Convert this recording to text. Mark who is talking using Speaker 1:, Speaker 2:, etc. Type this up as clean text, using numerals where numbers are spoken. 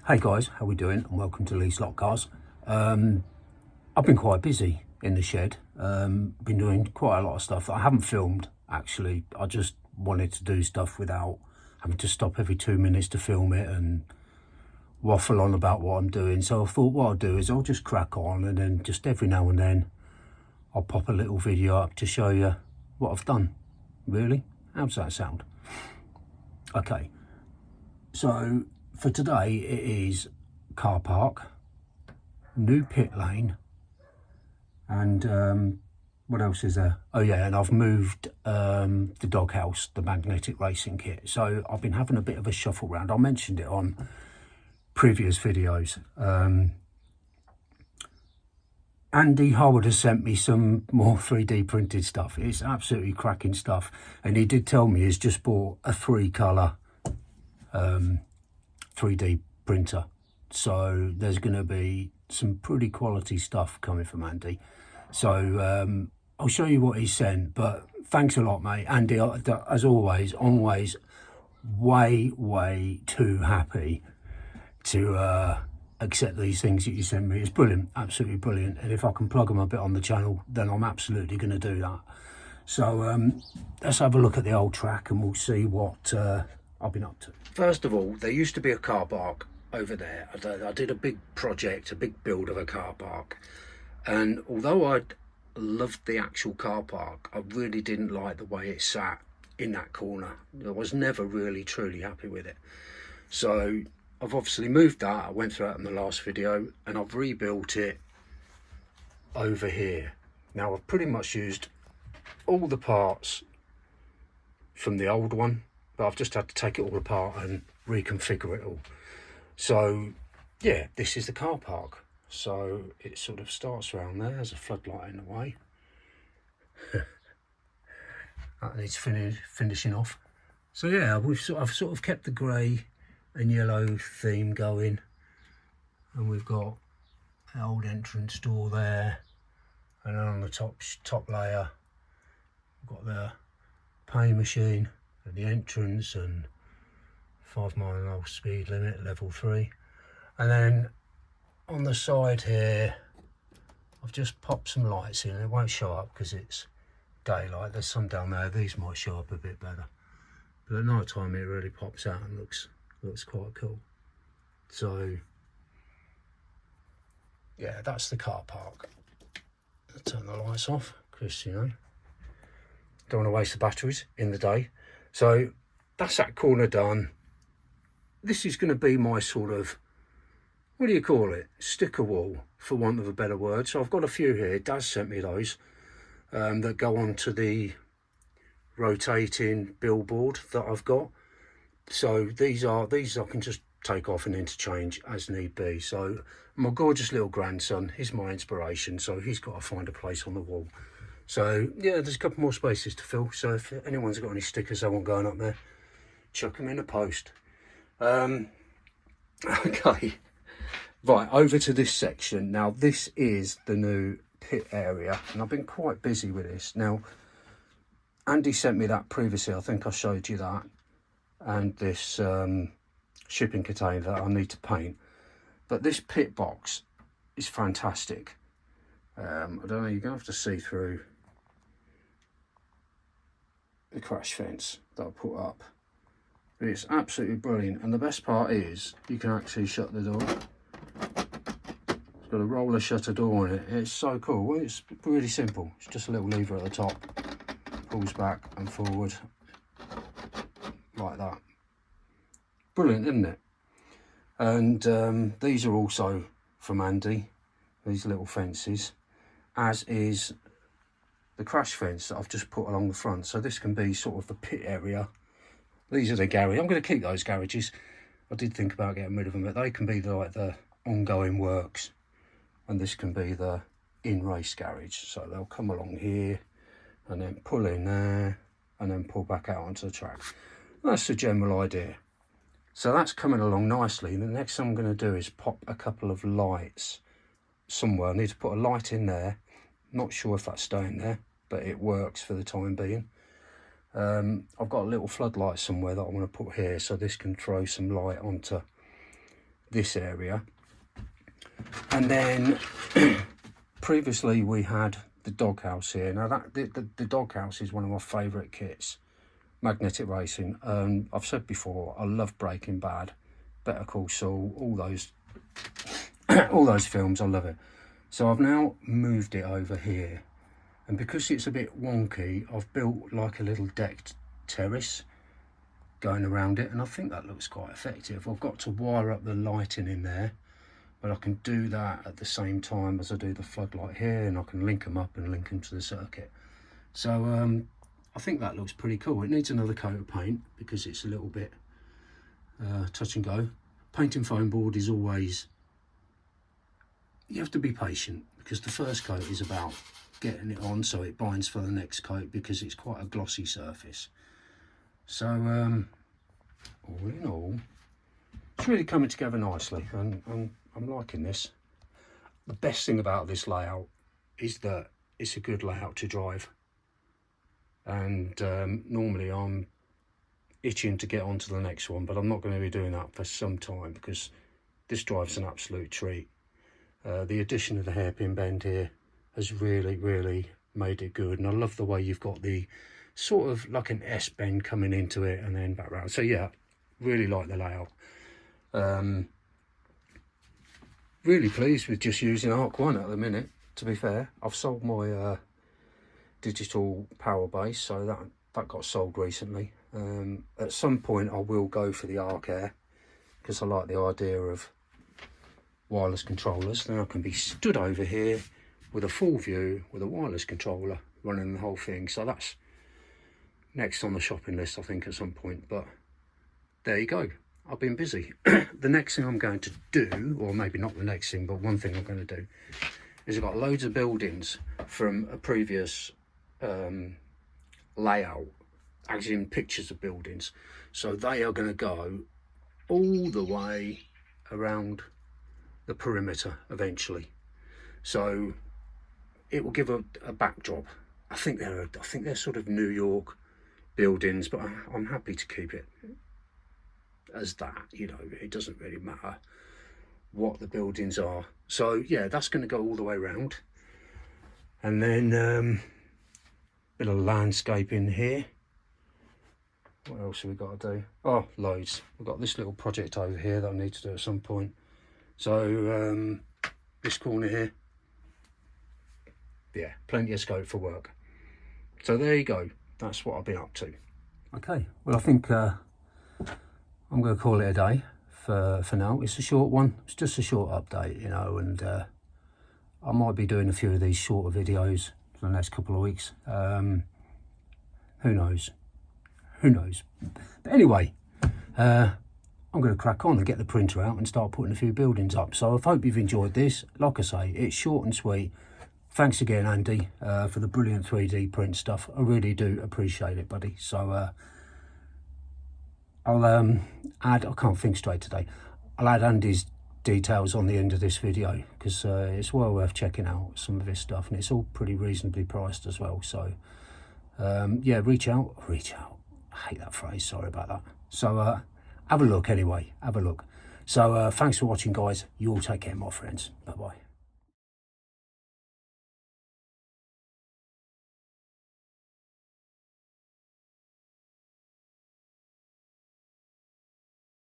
Speaker 1: Hey guys, how we doing? And welcome to Slotcars. I've been quite busy in the shed. Been doing quite a lot of stuff that I haven't filmed actually. I just wanted to do stuff without having to stop every 2 minutes to film it and waffle on about what I'm doing. So I thought what I'll do is I'll just crack on, and then just every now and then I'll pop a little video up to show you what I've done. Really? How's that sound? Okay, so for today it is car park, new pit lane, and what else is there? Oh yeah, and I've moved the Doghouse, the magnetic racing kit. So I've been having a bit of a shuffle round. I mentioned it on previous videos. Andy Howard has sent me some more 3D printed stuff. It's absolutely cracking stuff, and he did tell me he's just bought a 3-colour 3D printer, so there's going to be some pretty quality stuff coming from Andy. So I'll show you what he sent, but thanks a lot, mate. Andy, as always way too happy to accept these things that you send me. It's brilliant, absolutely brilliant, and if I can plug them a bit on the channel, then I'm absolutely going to do that. So let's have a look at the old track and we'll see what I've been up to. First of all, there used to be a car park over there. I did a big project, a big build of a car park, and although I loved the actual car park, I really didn't like the way it sat in that corner. I was never really truly happy with it. So I've obviously moved that. I went through it in the last video, and I've rebuilt it over here. Now I've pretty much used all the parts from the old one, but I've just had to take it all apart and reconfigure it all. So yeah, this is the car park. So it sort of starts around there. There's a floodlight in the way. That needs finishing off. So yeah, I've sort of kept the grey and yellow theme going, and we've got the old entrance door there, and then on the top layer we've got the pay machine at the entrance and 5 mile an hour speed limit, level 3. And then on the side here I've just popped some lights in. It won't show up because it's daylight. There's some down there, these might show up a bit better, but at night time it really pops out and looks quite cool. So yeah, that's the car park. I'll turn the lights off because, you know, don't want to waste the batteries in the day. So that's that corner done. This is going to be my sort of, what do you call it, sticker wall, for want of a better word. So I've got a few here. Daz sent me those that go onto the rotating billboard that I've got. So these I can just take off and interchange as need be. So my gorgeous little grandson, he's my inspiration, so he's got to find a place on the wall. So yeah, there's a couple more spaces to fill, so if anyone's got any stickers they want going up there, chuck them in the post. Okay, right, over to this section. Now this is the new pit area, and I've been quite busy with this. Now Andy sent me that previously, I think I showed you that, and this shipping container that I need to paint. But this pit box is fantastic. I don't know, you're going to have to see through the crash fence that I put up. But it's absolutely brilliant, and the best part is you can actually shut the door. It's got a roller shutter door on it. It's so cool. It's really simple. It's just a little lever at the top, pulls back and forward like that. Brilliant, isn't it? And these are also from Andy, these little fences, as is the crash fence that I've just put along the front. So this can be sort of the pit area. These are the garage. I'm going to keep those garages. I did think about getting rid of them, but they can be like the ongoing works, and this can be the in-race garage. So they'll come along here and then pull in there and then pull back out onto the track. That's the general idea. So that's coming along nicely. The next thing I'm going to do is pop a couple of lights somewhere. I need to put a light in there. Not sure if that's staying there, but it works for the time being. I've got a little floodlight somewhere that I want to put here, so this can throw some light onto this area. And then previously we had the Doghouse here. Now that the Doghouse is one of my favourite kits, magnetic racing. I've said before, I love Breaking Bad, Better Call Saul, all those all those films, I love it. So I've now moved it over here, and because it's a bit wonky, I've built like a little decked terrace going around it, and I think that looks quite effective. I've got to wire up the lighting in there, but I can do that at the same time as I do the floodlight here, and I can link them up and link them to the circuit. So I think that looks pretty cool. It needs another coat of paint because it's a little bit touch and go. Painting foam board is always, you have to be patient, because the first coat is about getting it on so it binds for the next coat, because it's quite a glossy surface. So all in all, it's really coming together nicely, and I'm liking this. The best thing about this layout is that it's a good layout to drive, and normally I'm itching to get on to the next one, but I'm not going to be doing that for some time, because this drive's an absolute treat. The addition of the hairpin bend here has really made it good, and I love the way you've got the sort of like an S bend coming into it and then back round. So yeah, really like the layout. Really pleased with just using Arc 1 at the minute, to be fair. I've sold my digital power base, so that got sold recently. At some point I will go for the Arc Air, because I like the idea of wireless controllers. Then I can be stood over here with a full view with a wireless controller running the whole thing. So that's next on the shopping list, I think, at some point. But there you go, I've been busy. The next thing I'm going to do, or maybe not the next thing, but one thing I'm going to do, is I've got loads of buildings from a previous layout, as in pictures of buildings. So they are going to go all the way around the perimeter eventually. So it will give a backdrop. I think they're sort of New York buildings, but I'm happy to keep it as that. You know, it doesn't really matter what the buildings are. So yeah, that's going to go all the way around, and then bit of landscaping here. What else have we got to do? Oh, loads. We've got this little project over here that I need to do at some point. So this corner here, yeah, plenty of scope for work. So there you go, that's what I've been up to. Okay, well I think I'm going to call it a day for now. It's a short one, it's just a short update, you know, and I might be doing a few of these shorter videos for the next couple of weeks. Who knows? But anyway, I'm going to crack on and get the printer out and start putting a few buildings up. So I hope you've enjoyed this. Like I say, it's short and sweet. Thanks again, Andy, for the brilliant 3D print stuff. I really do appreciate it, buddy. So I'll add, I can't think straight today, I'll add Andy's details on the end of this video, because it's well worth checking out some of his stuff, and it's all pretty reasonably priced as well. So yeah, reach out. I hate that phrase, sorry about that. So have a look anyway, have a look. So thanks for watching, guys. You all take care, my friends. Bye bye.